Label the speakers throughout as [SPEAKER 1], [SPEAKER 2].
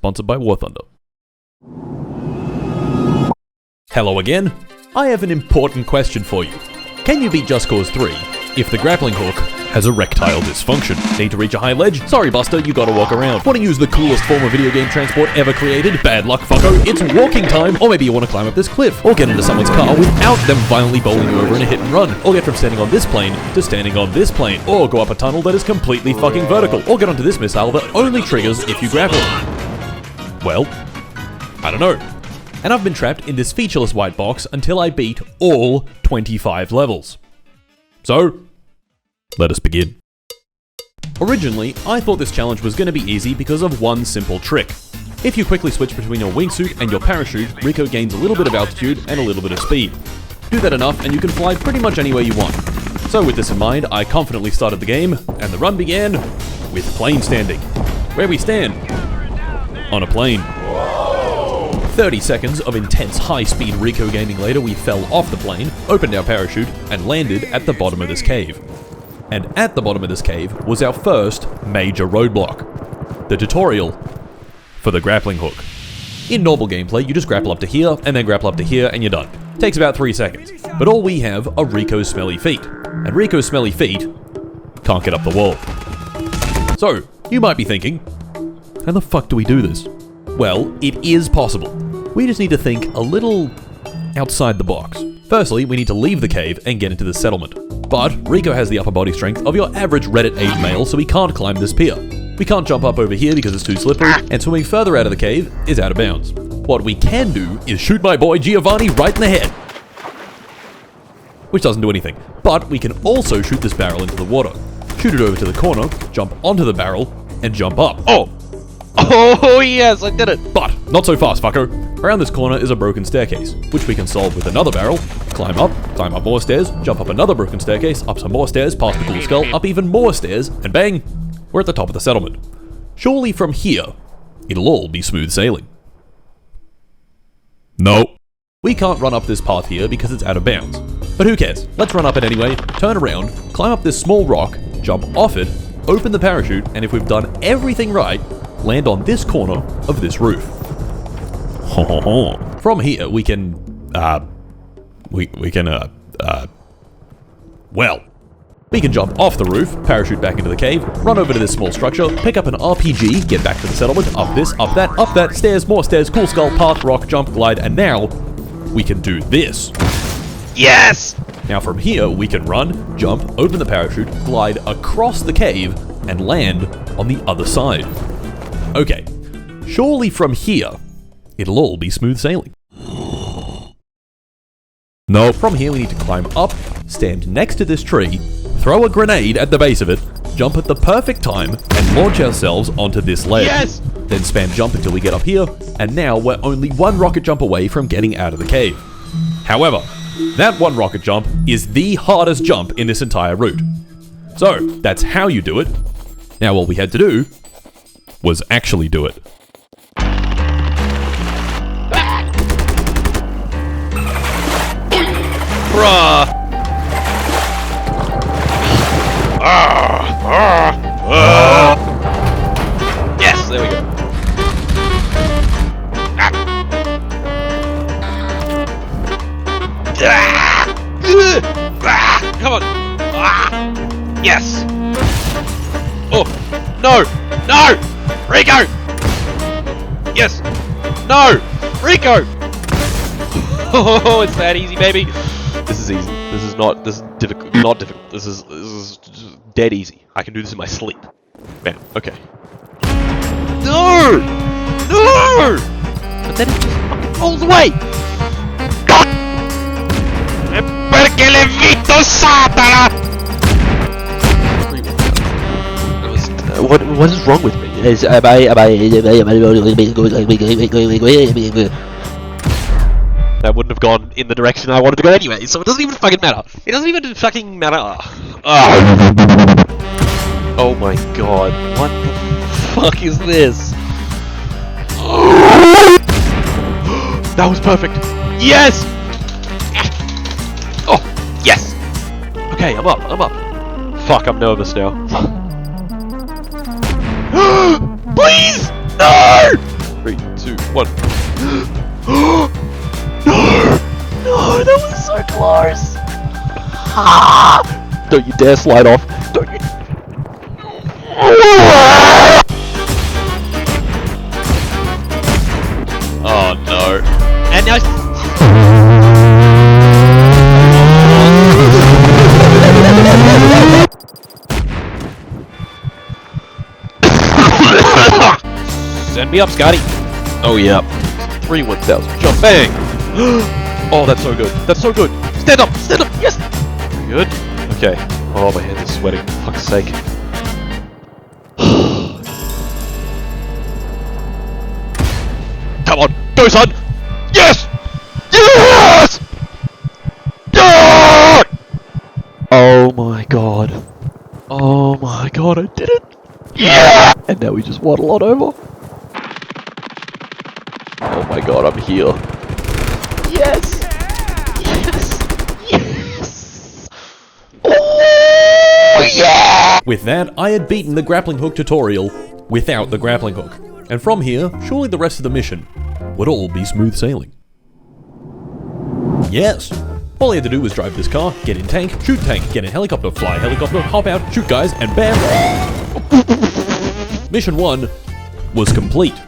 [SPEAKER 1] sponsored by War Thunder. Hello again. I have an important question for you. Can you beat Just Cause 3 if the grappling hook has erectile dysfunction? Need to reach a high ledge? Sorry Buster, you gotta walk around. Want to use the coolest form of video game transport ever created? Bad luck fucko, it's walking time! Or maybe you want to climb up this cliff, or get into someone's car without them violently bowling you over in a hit and run, or get from standing on this plane to standing on this plane, or go up a tunnel that is completely fucking vertical, or get onto this missile that only triggers if you grapple. Well, I don't know. And I've been trapped in this featureless white box until I beat all 25 levels. So, let us begin. Originally, I thought this challenge was going to be easy because of one simple trick. If you quickly switch between your wingsuit and your parachute, Rico gains a little bit of altitude and a little bit of speed. Do that enough and you can fly pretty much anywhere you want. So with this in mind, I confidently started the game, and the run began with plane standing. Where we stand? On a plane. 30 seconds of intense high-speed Rico gaming later, we fell off the plane, opened our parachute, and landed at the bottom of this cave. And at the bottom of this cave was our first major roadblock. The tutorial for the grappling hook. In normal gameplay, you just grapple up to here, and then grapple up to here, and you're done. Takes about 3 seconds. But all we have are Rico's smelly feet. And Rico's smelly feet can't get up the wall. So, you might be thinking, how the fuck do we do this? Well, it is possible. We just need to think a little outside the box. Firstly, we need to leave the cave and get into the settlement. But Rico has the upper body strength of your average Reddit age male, so he can't climb this pier. We can't jump up over here because it's too slippery, and swimming further out of the cave is out of bounds. What we can do is shoot my boy Giovanni right in the head, which doesn't do anything. But we can also shoot this barrel into the water, shoot it over to the corner, jump onto the barrel, and jump up.
[SPEAKER 2] Oh yes, I did it!
[SPEAKER 1] But not so fast, fucko. Around this corner is a broken staircase, which we can solve with another barrel, climb up more stairs, jump up another broken staircase, up some more stairs, past the cool skull, up even more stairs, and bang, we're at the top of the settlement. Surely from here, it'll all be smooth sailing. No. We can't run up this path here because it's out of bounds. But who cares? Let's run up it anyway, turn around, climb up this small rock, jump off it, open the parachute, and if we've done everything right, land on this corner of this roof. From here, we can, we can jump off the roof, parachute back into the cave, run over to this small structure, pick up an RPG, get back to the settlement, up this, up that, stairs, more stairs, cool skull, path, rock, jump, glide, and now we can do this.
[SPEAKER 2] Yes!
[SPEAKER 1] Now from here, we can run, jump, open the parachute, glide across the cave, and land on the other side. Okay, surely from here, it'll all be smooth sailing. No, from here we need to climb up, stand next to this tree, throw a grenade at the base of it, jump at the perfect time, and launch ourselves onto this ledge.
[SPEAKER 2] Yes!
[SPEAKER 1] Then spam jump until we get up here, and now we're only one rocket jump away from getting out of the cave. However, that one rocket jump is the hardest jump in this entire route. So, that's how you do it. Now all we had to do was actually do it.
[SPEAKER 2] Bruh! Yes, there we go. Come on! Yes! Oh! No! No! Rico! Yes! No! Rico! Oh, it's that easy, baby. This is easy. This is not difficult. Not difficult. This is dead easy. I can do this in my sleep. Bam. Okay. No! No! But then it just fucking rolls away. Perché l'evito, Satana! What is wrong with me? That wouldn't have gone in the direction I wanted to go anyway, so it doesn't even fucking matter. It doesn't even fucking matter. Oh my god, what the fuck is this? That was perfect. Yes! Oh, yes! Okay, I'm up. Fuck, I'm nervous now. Please! No! 3, 2, 1.
[SPEAKER 3] No, that was so close.
[SPEAKER 2] Don't you dare slide off. Don't you. Oh no. And now. Send me up, Scotty. Oh yeah. 3 1,000. Jump bang. Oh, that's so good. That's so good. Stand up. Stand up. Yes. Very good. Okay. Oh, my hands are sweating. For fuck's sake. Come on. Go, son. Yes. Yes. Yeah! Oh my god. Oh my god, I did it. Yeah! And now we just waddle on over. Oh my god, I'm here. Yes! Yes! Yes! Oh yeah!
[SPEAKER 1] With that, I had beaten the grappling hook tutorial without the grappling hook. And from here, surely the rest of the mission would all be smooth sailing. Yes! All I had to do was drive this car, get in tank, shoot tank, get in helicopter, fly helicopter, hop out, shoot guys, and bam! Mission 1 was complete.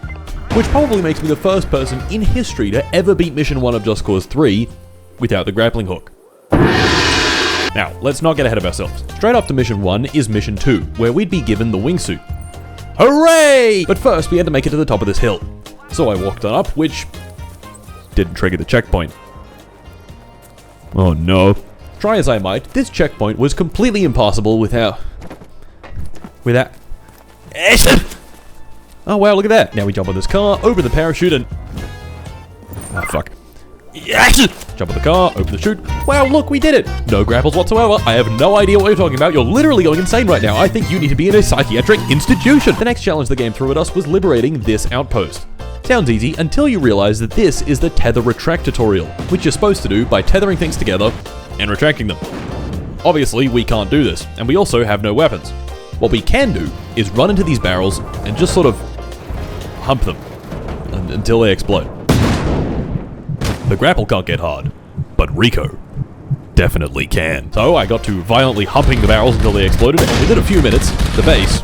[SPEAKER 1] Which probably makes me the first person in history to ever beat Mission 1 of Just Cause 3 without the grappling hook. Now, let's not get ahead of ourselves. Straight after Mission 1 is Mission 2, where we'd be given the wingsuit. Hooray! But first, we had to make it to the top of this hill. So I walked on up, which didn't trigger the checkpoint. Oh no. Try as I might, this checkpoint was completely impossible without... Oh wow, look at that. Now we jump on this car, open the parachute and... Oh fuck. Jump on the car, open the chute. Wow, look, we did it! No grapples whatsoever. I have no idea what you're talking about. You're literally going insane right now. I think you need to be in a psychiatric institution. The next challenge the game threw at us was liberating this outpost. Sounds easy until you realize that this is the tether retract tutorial, which you're supposed to do by tethering things together and retracting them. Obviously, we can't do this, and we also have no weapons. What we can do is run into these barrels and just sort of hump them until they explode. The grapple can't get hard, but Rico definitely can. So I got to violently humping the barrels until they exploded, and within a few minutes, the base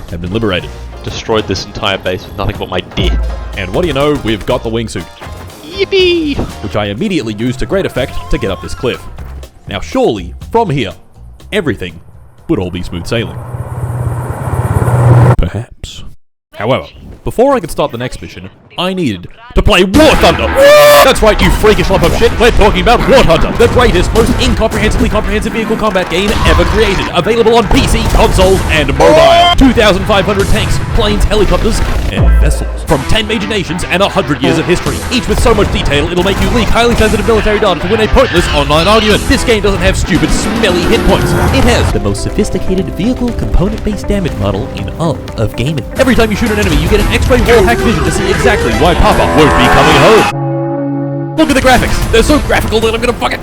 [SPEAKER 1] had been liberated.
[SPEAKER 2] Destroyed this entire base with nothing but my dick.
[SPEAKER 1] And what do you know, we've got the wingsuit.
[SPEAKER 2] Yippee!
[SPEAKER 1] Which I immediately used to great effect to get up this cliff. Now surely, from here, everything would all be smooth sailing. Perhaps. However, before I could start the next mission, I needed to play War Thunder! That's right, you freakish lump of shit, we're talking about War Hunter, the greatest, most incomprehensibly comprehensive vehicle combat game ever created, available on PC, consoles, and mobile. 2,500 tanks, planes, helicopters, and vessels. From 10 major nations and 100 years of history, each with so much detail it'll make you leak highly sensitive military data to win a pointless online argument. This game doesn't have stupid, smelly hit points. It has the most sophisticated vehicle component-based damage model in all of gaming. Every time you shoot an enemy, you get an X-ray wall hack vision to see exactly why Papa won't be coming home. Look at the graphics. They're so graphical that I'm gonna fuck it.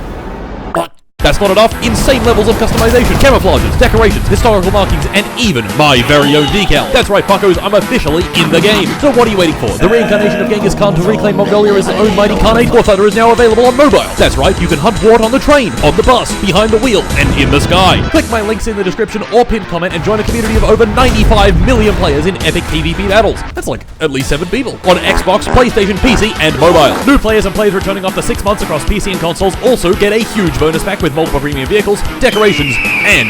[SPEAKER 1] But that's not enough. Insane levels of customization, camouflages, decorations, historical markings, and even my very own decal. That's right, fuckos, I'm officially in the game. So what are you waiting for? The reincarnation of Genghis Khan to reclaim Mongolia as their own mighty Khanate? War Thunder is now available on mobile. That's right, you can hunt Wart on the train, on the bus, behind the wheel, and in the sky. Click my links in the description or pinned comment and join a community of over 95 million players in epic PvP battles. That's like at least 7 people. On Xbox, PlayStation, PC, and mobile. New players and players returning after 6 months across PC and consoles also get a huge bonus pack with multiple premium vehicles, decorations, and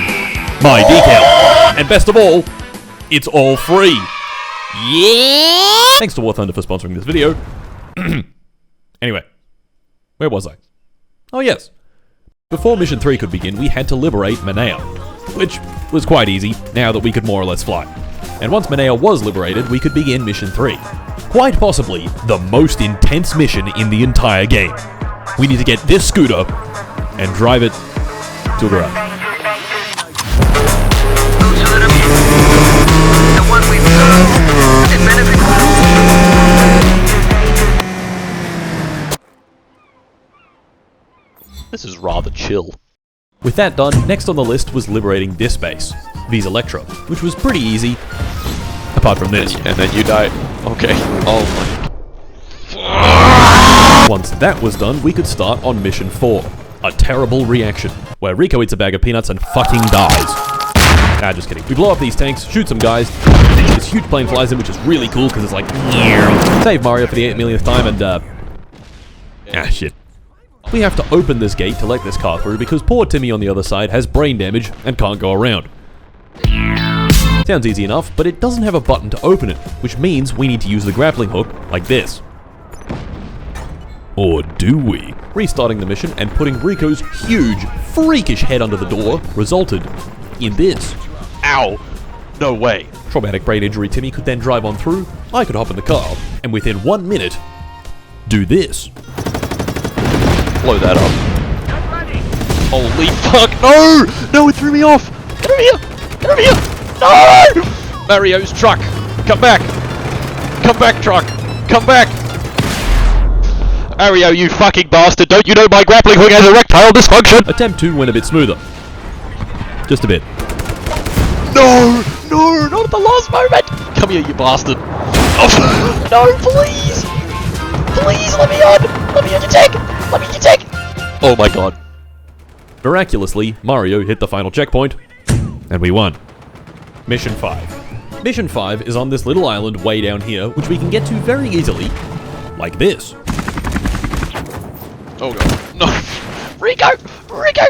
[SPEAKER 1] my decal. And best of all, it's all free. Yeah! Thanks to War Thunder for sponsoring this video. Anyway, where was I? Oh yes. Before Mission 3 could begin, we had to liberate Manea, which was quite easy now that we could more or less fly. And once Manea was liberated, we could begin Mission 3. Quite possibly the most intense mission in the entire game. We need to get this scooter and drive it to the ground.
[SPEAKER 2] This is rather chill.
[SPEAKER 1] With that done, next on the list was liberating this base, Vise Electra, which was pretty easy, Apart from this.
[SPEAKER 2] And then you die. Okay. Oh
[SPEAKER 1] Once that was done, we could start on mission 4. A terrible reaction, where Rico eats a bag of peanuts and fucking dies. Ah, just kidding. We blow up these tanks, shoot some guys, this huge plane flies in, which is really cool because it's like, save Mario for the 8 millionth time and, shit. We have to open this gate to let this car through because poor Timmy on the other side has brain damage and can't go around. Sounds easy enough, but it doesn't have a button to open it, which means we need to use the grappling hook like this. Or do we? Restarting the mission and putting Rico's huge, freakish head under the door resulted in this.
[SPEAKER 2] Ow! No way.
[SPEAKER 1] Traumatic brain injury Timmy could then drive on through, I could hop in the car, and within 1 minute, do this.
[SPEAKER 2] Blow that up. Holy fuck! No! No, it threw me off! Get over here! Get over here! No! Mario's truck! Come back! Come back, truck! Come back! Mario, you fucking bastard! Don't you know my grappling hook has erectile dysfunction?
[SPEAKER 1] Attempt 2 went a bit smoother. Just a bit.
[SPEAKER 2] No! No! Not at the last moment! Come here, you bastard! Oh.
[SPEAKER 3] No, please! Please, let me on! Let me undertake! Let me undertake!
[SPEAKER 2] Oh my god.
[SPEAKER 1] Miraculously, Mario hit the final checkpoint, and we won. Mission 5. Mission 5 is on this little island way down here, which we can get to very easily, like this.
[SPEAKER 2] Oh god. No!
[SPEAKER 3] Rico! Rico!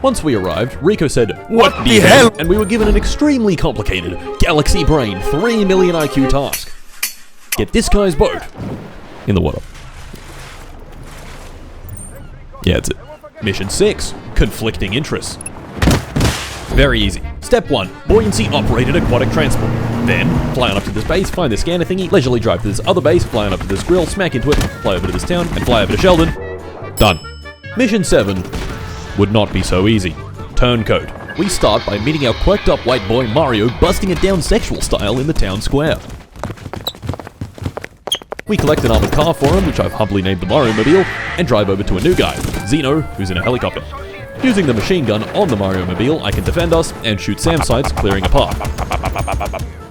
[SPEAKER 1] Once we arrived, Rico said, "What the hell?" And we were given an extremely complicated, Galaxy Brain 3 million IQ task. Get this guy's boat in the water. Yeah, that's it. Mission 6, Conflicting Interests. Very easy. Step 1, buoyancy operated aquatic transport. Then, fly on up to this base, find the scanner thingy, leisurely drive to this other base, fly on up to this grill, smack into it, fly over to this town, and fly over to Sheldon. Done. Mission 7 would not be so easy. Turncoat. We start by meeting our quirked up white boy Mario busting it down sexual style in the town square. We collect an armored car for him, which I've humbly named the Mario Mobile, and drive over to a new guy, Zeno, who's in a helicopter. Using the machine gun on the Mario Mobile, I can defend us and shoot SAM sites, clearing a path.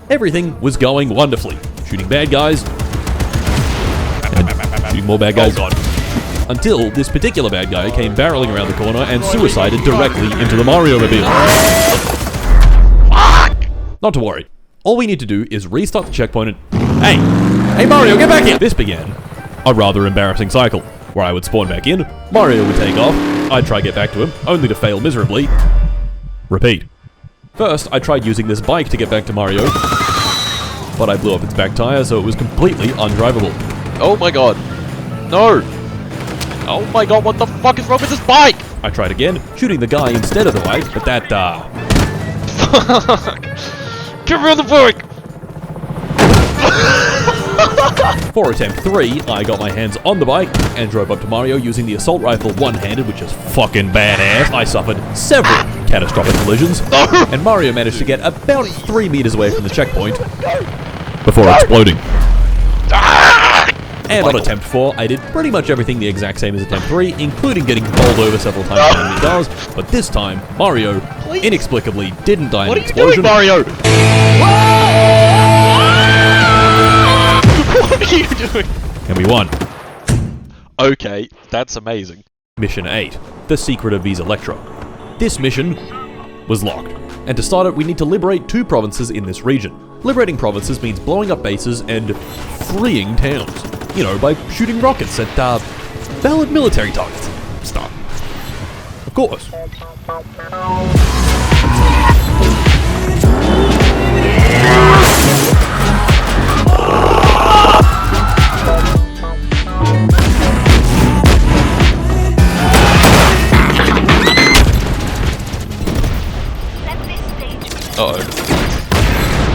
[SPEAKER 1] Everything was going wonderfully. Shooting bad guys, and shooting more bad guys.
[SPEAKER 2] Oh god.
[SPEAKER 1] Until this particular bad guy came barreling around the corner and suicided directly into the Mario Mobile. Not to worry. All we need to do is restart the checkpoint and... Hey Mario, get back here! This began a rather embarrassing cycle, where I would spawn back in, Mario would take off, I'd try get back to him, only to fail miserably. Repeat. First, I tried using this bike to get back to Mario, but I blew up its back tire, so it was completely undrivable.
[SPEAKER 2] Oh my god. No! Oh my god, what the fuck is wrong with this bike?
[SPEAKER 1] I tried again, shooting the guy instead of the bike, but that,
[SPEAKER 2] Fuck! Get me on the bike!
[SPEAKER 1] For attempt 3, I got my hands on the bike and drove up to Mario using the assault rifle one-handed, which is fucking badass. I suffered several catastrophic collisions, and Mario managed to get about 3 meters away from the checkpoint before exploding. And on attempt 4, I did pretty much everything the exact same as attempt 3, including getting bowled over several times by enemy cars, but this time, Mario inexplicably didn't die in an explosion.
[SPEAKER 2] What are you doing, Mario? What are you doing?
[SPEAKER 1] And we won.
[SPEAKER 2] Okay, that's amazing.
[SPEAKER 1] Mission 8, The Secret of V's Electro. This mission was locked, and to start it, we need to liberate 2 provinces in this region. Liberating provinces means blowing up bases and freeing towns. You know, by shooting rockets at, valid military targets. Stop. Of course.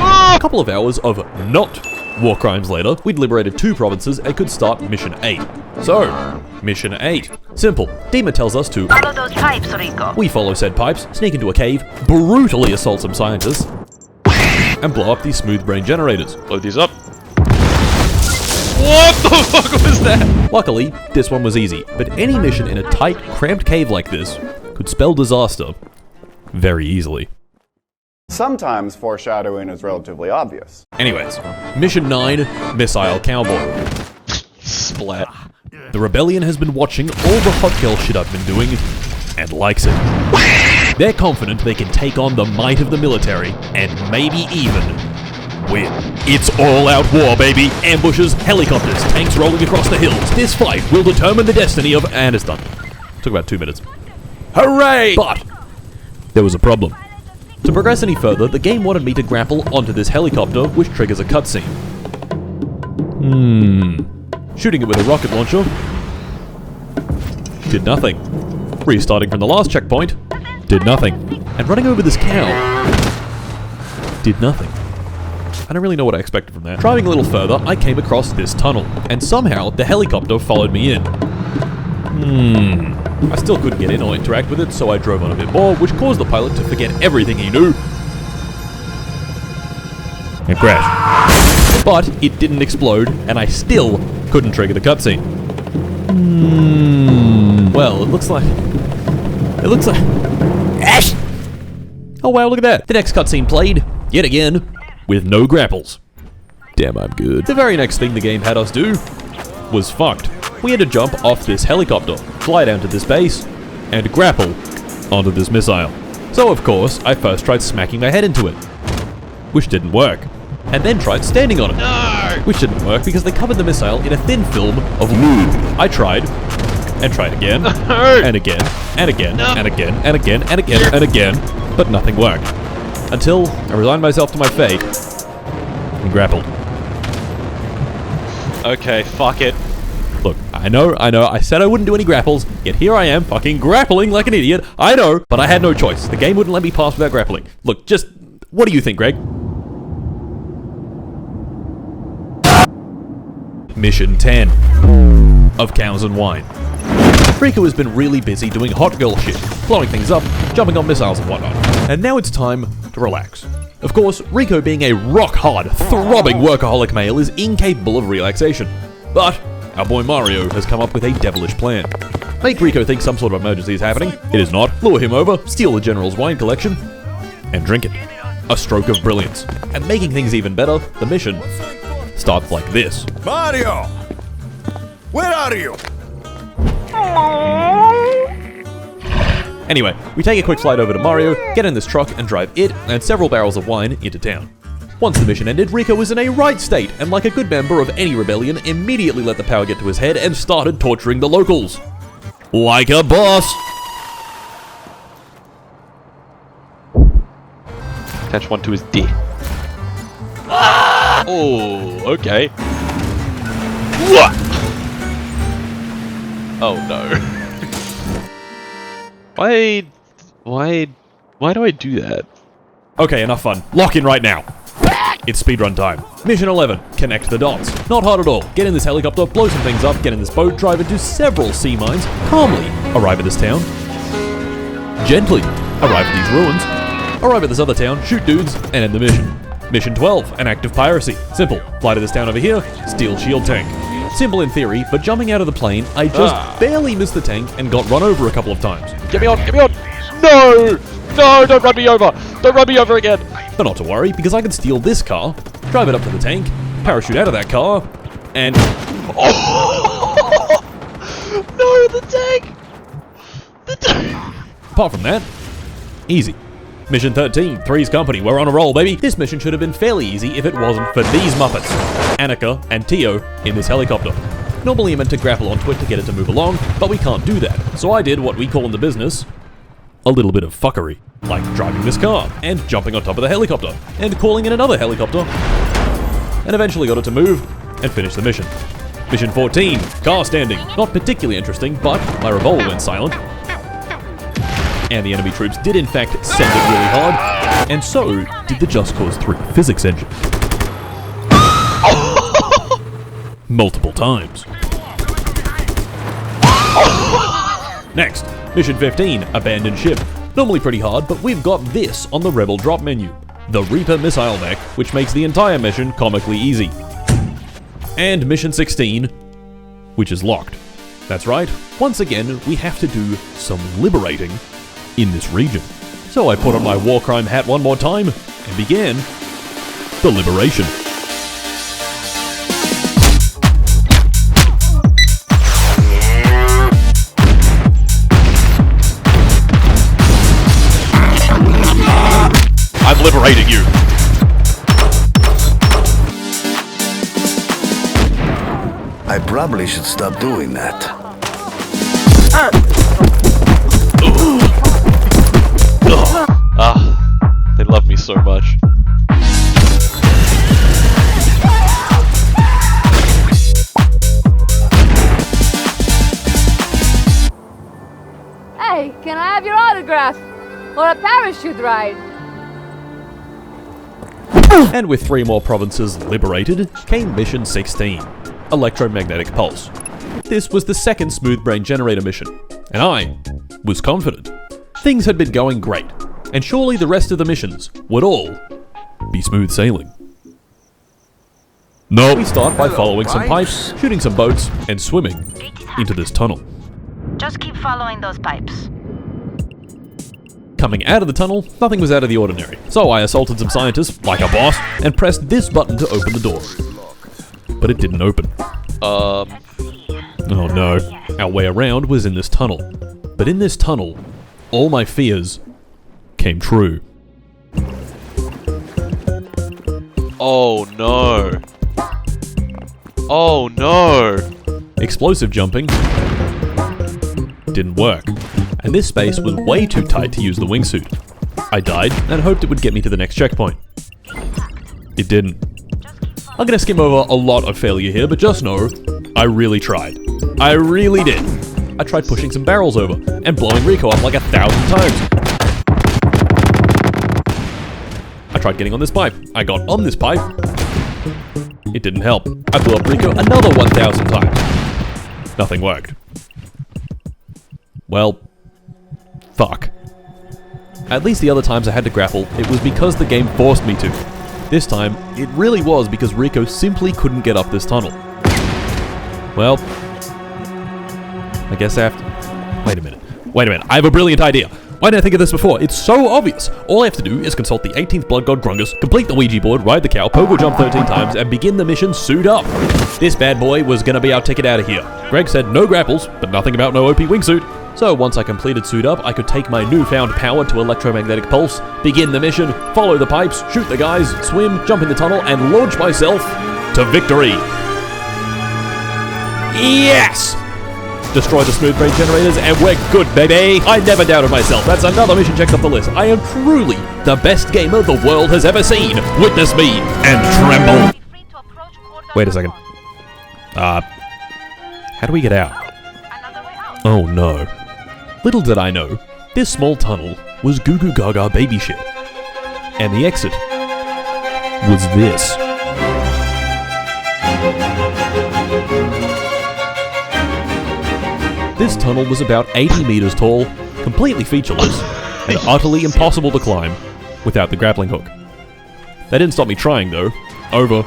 [SPEAKER 1] A couple of hours of not war crimes later, we'd liberated 2 provinces and could start Mission 8. So, Mission 8. Simple. Dima tells us to
[SPEAKER 4] follow those pipes, Rico.
[SPEAKER 1] We follow said pipes, sneak into a cave, brutally assault some scientists, and blow up these smooth brain generators.
[SPEAKER 2] Blow these up. What the fuck was that?
[SPEAKER 1] Luckily, this one was easy, but any mission in a tight, cramped cave like this could spell disaster very easily.
[SPEAKER 4] Sometimes foreshadowing is relatively obvious.
[SPEAKER 1] Anyways, Mission 9, Missile Cowboy.
[SPEAKER 2] Splat.
[SPEAKER 1] The rebellion has been watching all the hot girl shit I've been doing, and likes it. They're confident they can take on the might of the military, and maybe even win. It's all-out war, baby! Ambushes, helicopters, tanks rolling across the hills. This fight will determine the destiny of... And it's done. Took about 2 minutes. Hooray! But there was a problem. To progress any further, the game wanted me to grapple onto this helicopter, which triggers a cutscene. Shooting it with a rocket launcher did nothing. Restarting from the last checkpoint did nothing. And running over this cow did nothing. I don't really know what I expected from that. Driving a little further, I came across this tunnel, and somehow the helicopter followed me in. I still couldn't get in or interact with it, so I drove on a bit more, which caused the pilot to forget everything he knew and crash. But it didn't explode, and I still couldn't trigger the cutscene. Well, it looks like... Oh wow, look at that. The next cutscene played, yet again, with no grapples. Damn, I'm good. The very next thing the game had us do was fucked. We had to jump off this helicopter, fly down to this base, and grapple onto this missile. So of course, I first tried smacking my head into it, which didn't work. And then tried standing on it, which didn't work because they covered the missile in a thin film of lube. I tried, and tried again, and again, and again, and again, and again, and again, and again, but nothing worked. Until I resigned myself to my fate and grappled.
[SPEAKER 2] Okay, fuck it.
[SPEAKER 1] Look, I know, I said I wouldn't do any grapples, yet here I am fucking grappling like an idiot. I know, but I had no choice. The game wouldn't let me pass without grappling. Look, just, what do you think, Greg? Mission 10 of Cows and Wine. Rico has been really busy doing hot girl shit, blowing things up, jumping on missiles and whatnot. And now it's time to relax. Of course, Rico being a rock-hard, throbbing workaholic male is incapable of relaxation. But our boy Mario has come up with a devilish plan. Make Rico think some sort of emergency is happening. It is not. Lure him over, steal the General's wine collection, and drink it. A stroke of brilliance. And making things even better, the mission starts like this.
[SPEAKER 5] Mario! Where are you?
[SPEAKER 1] Anyway, we take a quick flight over to Mario, get in this truck and drive it and several barrels of wine into town. Once the mission ended, Rico was in a right state and like a good member of any rebellion, immediately let the power get to his head and started torturing the locals. Like a boss!
[SPEAKER 2] Attach one to his dick. Oh, okay. What? Oh no. Why do I do that?
[SPEAKER 1] Okay, enough fun. Lock in right now. It's speedrun time. Mission 11, connect the dots. Not hard at all. Get in this helicopter, blow some things up, get in this boat, drive into several sea mines, calmly arrive at this town, gently arrive at these ruins, arrive at this other town, shoot dudes, and end the mission. Mission 12, an act of piracy. Simple. Fly to this town over here, steal shield tank. Simple in theory, but jumping out of the plane, I just barely missed the tank and got run over a couple of times.
[SPEAKER 2] Get me on, get me on! No! No, don't run me over! Don't run me over again!
[SPEAKER 1] But not to worry, because I can steal this car, drive it up to the tank, parachute out of that car, and...
[SPEAKER 2] Oh! No, the tank! The tank!
[SPEAKER 1] Apart from that, easy. Mission 13, Three's Company, we're on a roll, baby. This mission should have been fairly easy if it wasn't for these Muppets, Annika and Tio, in this helicopter. Normally you're meant to grapple onto it to get it to move along, but we can't do that. So I did what we call in the business, a little bit of fuckery. Like driving this car, and jumping on top of the helicopter, and calling in another helicopter, and eventually got it to move, and finish the mission. Mission 14, car standing. Not particularly interesting, but my revolver went silent. And the enemy troops did in fact send it really hard, and so did the Just Cause 3 physics engine. Multiple times. Next, Mission 15, abandoned ship. Normally pretty hard, but we've got this on the Rebel drop menu. The Reaper missile mech, which makes the entire mission comically easy. And Mission 16, which is locked. That's right, once again, we have to do some liberating in this region. So I put on my war crime hat one more time and began the liberation.
[SPEAKER 2] I'm liberating you.
[SPEAKER 5] I probably should stop doing that.
[SPEAKER 2] They love me so much.
[SPEAKER 6] Hey, can I have your autograph? Or a parachute ride?
[SPEAKER 1] And with 3 more provinces liberated, came Mission 16, Electromagnetic Pulse. This was the second Smooth Brain Generator mission, and I was confident. Things had been going great, and surely the rest of the missions would all be smooth sailing. No, we start by following some pipes, shooting some boats, and swimming into this tunnel.
[SPEAKER 7] Just keep following those pipes.
[SPEAKER 1] Coming out of the tunnel, nothing was out of the ordinary, so I assaulted some scientists, like a boss, and pressed this button to open the door. But it didn't open. Oh no. Our way around was in this tunnel. But in this tunnel, all my fears came true.
[SPEAKER 2] Oh no. Oh no.
[SPEAKER 1] Explosive jumping didn't work, and this space was way too tight to use the wingsuit. I died and hoped it would get me to the next checkpoint. It didn't. I'm gonna skim over a lot of failure here, but just know, I really tried. I really did. I tried pushing some barrels over and blowing Rico up like 1,000 times. I tried getting on this pipe. I got on this pipe. It didn't help. I blew up Rico another 1,000 times. Nothing worked. Well, fuck. At least the other times I had to grapple, it was because the game forced me to. This time, it really was because Rico simply couldn't get up this tunnel. Well, I guess I have to... Wait a minute, I have a brilliant idea. Why didn't I think of this before? It's so obvious. All I have to do is consult the 18th Blood God Grungus, complete the Ouija board, ride the cow, pogo jump 13 times, and begin the mission Suit Up. This bad boy was gonna be our ticket out of here. Greg said no grapples, but nothing about no OP wingsuit. So once I completed Suit Up, I could take my newfound power to Electromagnetic Pulse, begin the mission, follow the pipes, shoot the guys, swim, jump in the tunnel, and launch myself to victory. Yes! Destroy the Smooth Brain Generators, and we're good, baby! I never doubted myself. That's another mission checked off the list. I am truly the best gamer the world has ever seen. Witness me and tremble. Wait a second. How do we get out? Oh no. Little did I know, this small tunnel was Goo Goo Gaga baby shit. And the exit was this. This tunnel was about 80 meters tall, completely featureless, and utterly impossible to climb without the grappling hook. That didn't stop me trying though, over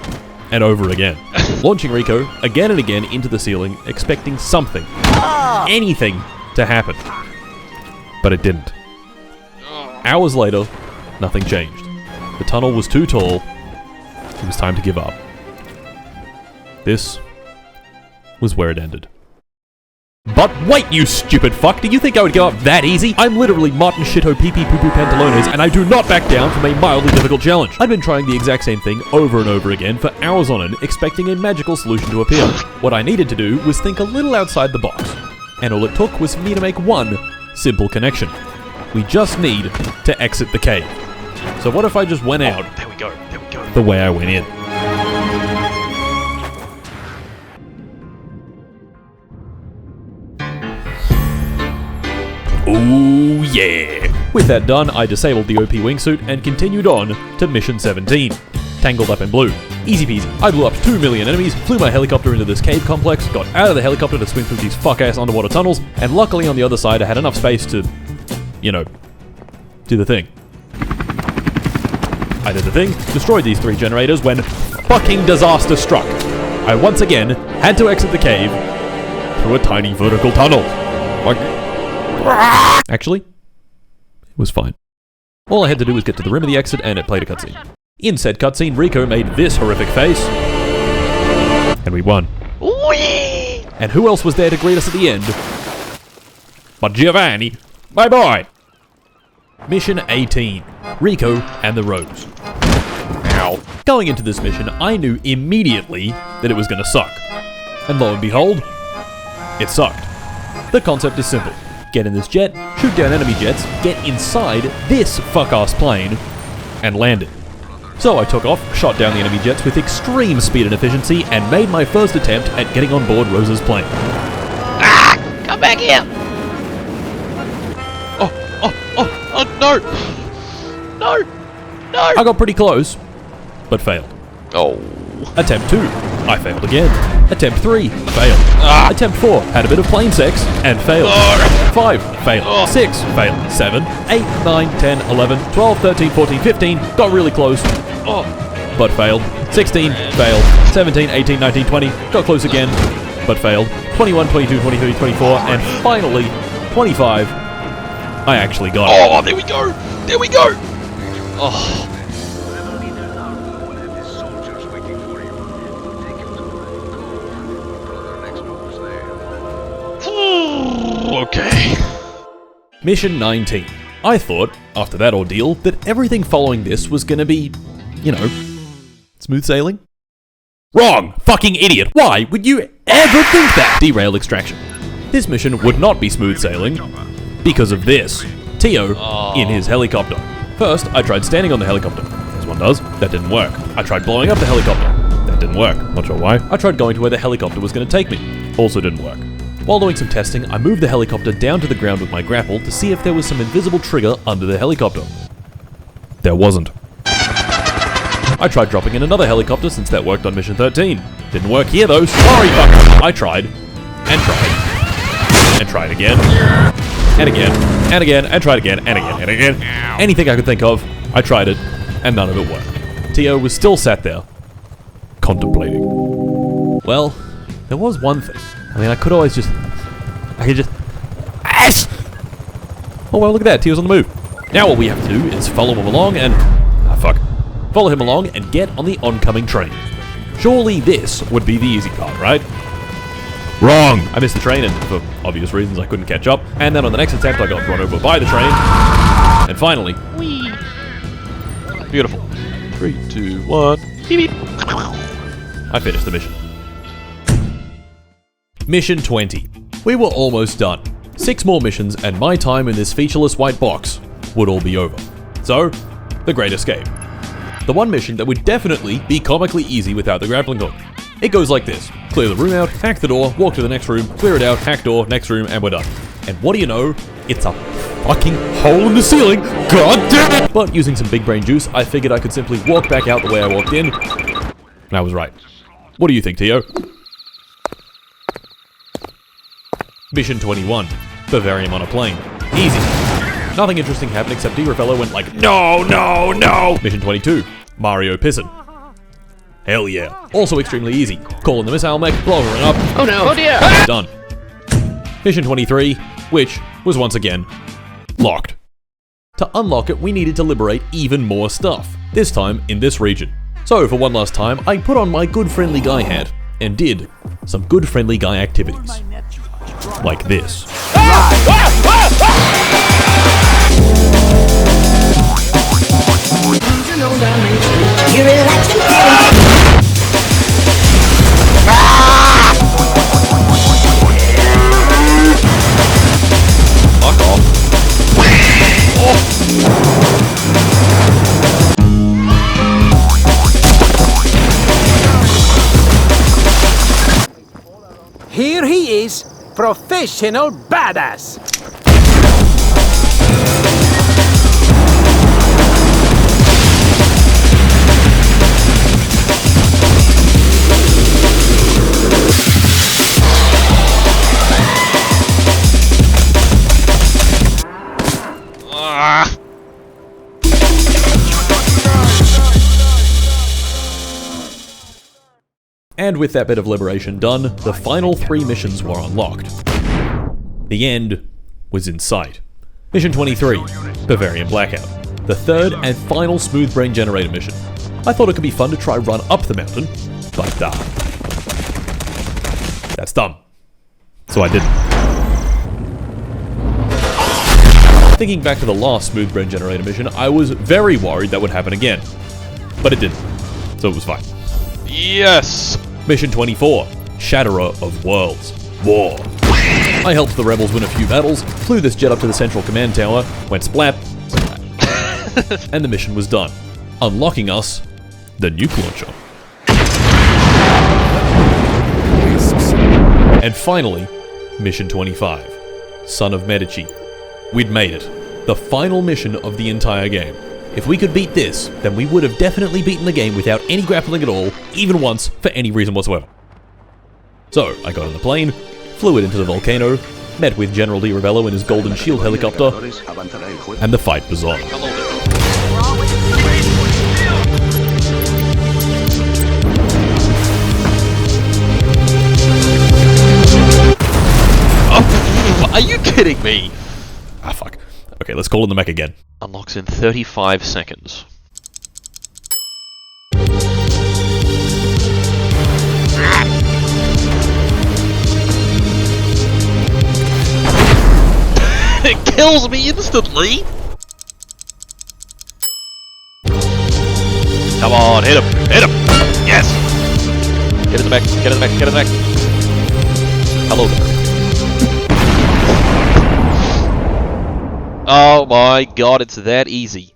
[SPEAKER 1] and over again. Launching Rico again and again into the ceiling, expecting something, anything to happen. But it didn't. Hours later, nothing changed. The tunnel was too tall. It was time to give up. This was where it ended. But wait, you stupid fuck! Did you think I would go up that easy? I'm literally Martin Shito Pee Pee Poo Poo Pantalones, and I do not back down from a mildly difficult challenge. I'd been trying the exact same thing over and over again for hours on end, expecting a magical solution to appear. What I needed to do was think a little outside the box. And all it took was for me to make one simple connection. We just need to exit the cave. So what if I just went out
[SPEAKER 2] There we go.
[SPEAKER 1] the way I went in? Ooh yeah! With that done, I disabled the OP wingsuit and continued on to Mission 17. Tangled up in blue. Easy peasy. I blew up 2 million enemies, flew my helicopter into this cave complex, got out of the helicopter to swim through these fuck-ass underwater tunnels, and luckily on the other side I had enough space to, you know, do the thing. I did the thing, destroyed these 3 generators when fucking disaster struck. I once again had to exit the cave through a tiny vertical tunnel. Like... Actually, it was fine. All I had to do was get to the rim of the exit and it played a cutscene. In said cutscene, Rico made this horrific face. And we won.
[SPEAKER 3] Whee!
[SPEAKER 1] And who else was there to greet us at the end? But Giovanni, my boy! Mission 18, Rico and the Rose.
[SPEAKER 2] Ow.
[SPEAKER 1] Going into this mission, I knew immediately that it was going to suck. And lo and behold, it sucked. The concept is simple. Get in this jet, shoot down enemy jets, get inside this fuck-ass plane, and land it. So I took off, shot down the enemy jets with extreme speed and efficiency, and made my first attempt at getting on board Rose's plane.
[SPEAKER 3] Ah! Come back here!
[SPEAKER 2] Oh, no! No! No!
[SPEAKER 1] I got pretty close, but failed.
[SPEAKER 2] Oh.
[SPEAKER 1] Attempt 2, I failed again. Attempt 3, failed. Attempt 4, had a bit of plane sex, and failed. 5, failed. 6, failed. 7, 8, 9, 10, 11, 12, 13, 14, 15, got really close, but failed. 16, failed. 17, 18, 19, 20, got close again, but failed. 21, 22, 23, 24, and finally, 25, I actually got it.
[SPEAKER 2] Oh, there we go! There we go! Oh. Okay.
[SPEAKER 1] Mission 19. I thought, after that ordeal, that everything following this was gonna be, you know, smooth sailing? Wrong! Fucking idiot! Why would you ever think that? Derail extraction. This mission would not be smooth sailing because of this. Tio in his helicopter. First, I tried standing on the helicopter, as one does. That didn't work. I tried blowing up the helicopter. That didn't work. Not sure why. I tried going to where the helicopter was gonna take me. Also didn't work. While doing some testing, I moved the helicopter down to the ground with my grapple to see if there was some invisible trigger under the helicopter. There wasn't. I tried dropping in another helicopter since that worked on mission 13. Didn't work here though, sorry fucker. I tried, and tried, and tried again, and again, and again, and tried again, and again, and again. Anything I could think of, I tried it, and none of it worked. Tio was still sat there, contemplating. Well, there was one thing. I mean, I could just... Yes! Oh well, look at that, Tio's on the move. Now what we have to do is follow him along and... Follow him along and get on the oncoming train. Surely this would be the easy part, right? Wrong! I missed the train and for obvious reasons I couldn't catch up. And then on the next attempt I got run over by the train. And finally...
[SPEAKER 2] Whee! Beautiful. 3, 2, 1. Beep, beep.
[SPEAKER 1] I finished the mission. Mission 20. We were almost done. 6 more missions and my time in this featureless white box would all be over. So, the Great Escape. The one mission that would definitely be comically easy without the grappling hook. It goes like this. Clear the room out, hack the door, walk to the next room, clear it out, hack door, next room, and we're done. And what do you know? It's a fucking hole in the ceiling! God damn it! But using some big brain juice, I figured I could simply walk back out the way I walked in. And I was right. What do you think, Tio? Mission 21. Bavarium on a plane. Easy. Nothing interesting happened except Dirafello went like, no, no, no! Mission 22. Mario pissin'. Hell yeah. Also extremely easy. Call in the missile mech, blow her up.
[SPEAKER 3] Oh no! Oh dear!
[SPEAKER 1] Done. Mission 23, which was once again locked. To unlock it, we needed to liberate even more stuff. This time in this region. So for one last time, I put on my good friendly guy hat and did some good friendly guy activities. Like this.
[SPEAKER 2] Fuck off.
[SPEAKER 8] Here he is, professional badass.
[SPEAKER 1] And with that bit of liberation done, the final 3 missions were unlocked. The end was in sight. Mission 23, Bavarian Blackout. the third and final smooth brain generator mission. I thought it could be fun to try run up the mountain, but that's dumb. So I didn't. Thinking back to the last smooth brain generator mission, I was very worried that would happen again. But it didn't. So it was fine.
[SPEAKER 2] Yes!
[SPEAKER 1] Mission 24, Shatterer of Worlds, War. I helped the rebels win a few battles, flew this jet up to the central command tower, went splat, and the mission was done, unlocking us the nuke launcher. And finally, Mission 25, Son of Medici. We'd made it. The final mission of the entire game. If we could beat this, then we would have definitely beaten the game without any grappling at all, even once, for any reason whatsoever. So, I got on the plane, flew it into the volcano, met with General Di Ravello in his Golden Shield helicopter, and the fight was on.
[SPEAKER 2] Oh, are you kidding me?
[SPEAKER 1] Ah, fuck. Okay, let's call in the mech again.
[SPEAKER 2] Unlocks in 35 seconds. It kills me instantly! Come on, hit him! Hit him! Yes! Get in the back, get in the back, get in the back. Hello there. Oh my god, it's that easy.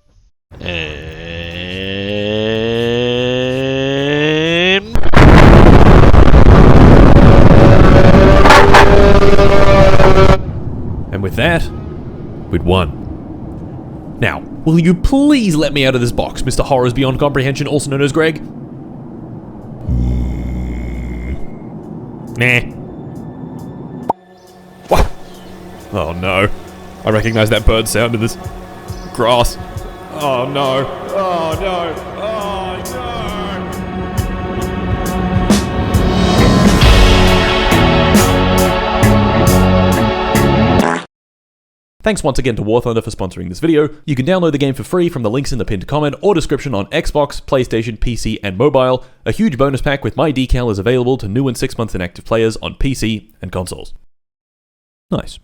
[SPEAKER 1] And with that, we'd won. Now, will you please let me out of this box, Mr. Horrors Beyond Comprehension, also known as Greg? Nah. What? Oh no. I recognize that bird sound in this grass. Oh no. Oh no. Oh no. Thanks once again to War Thunder for sponsoring this video. You can download the game for free from the links in the pinned comment or description on Xbox, PlayStation, PC, and mobile. A huge bonus pack with my decal is available to new and 6 months inactive players on PC and consoles. Nice.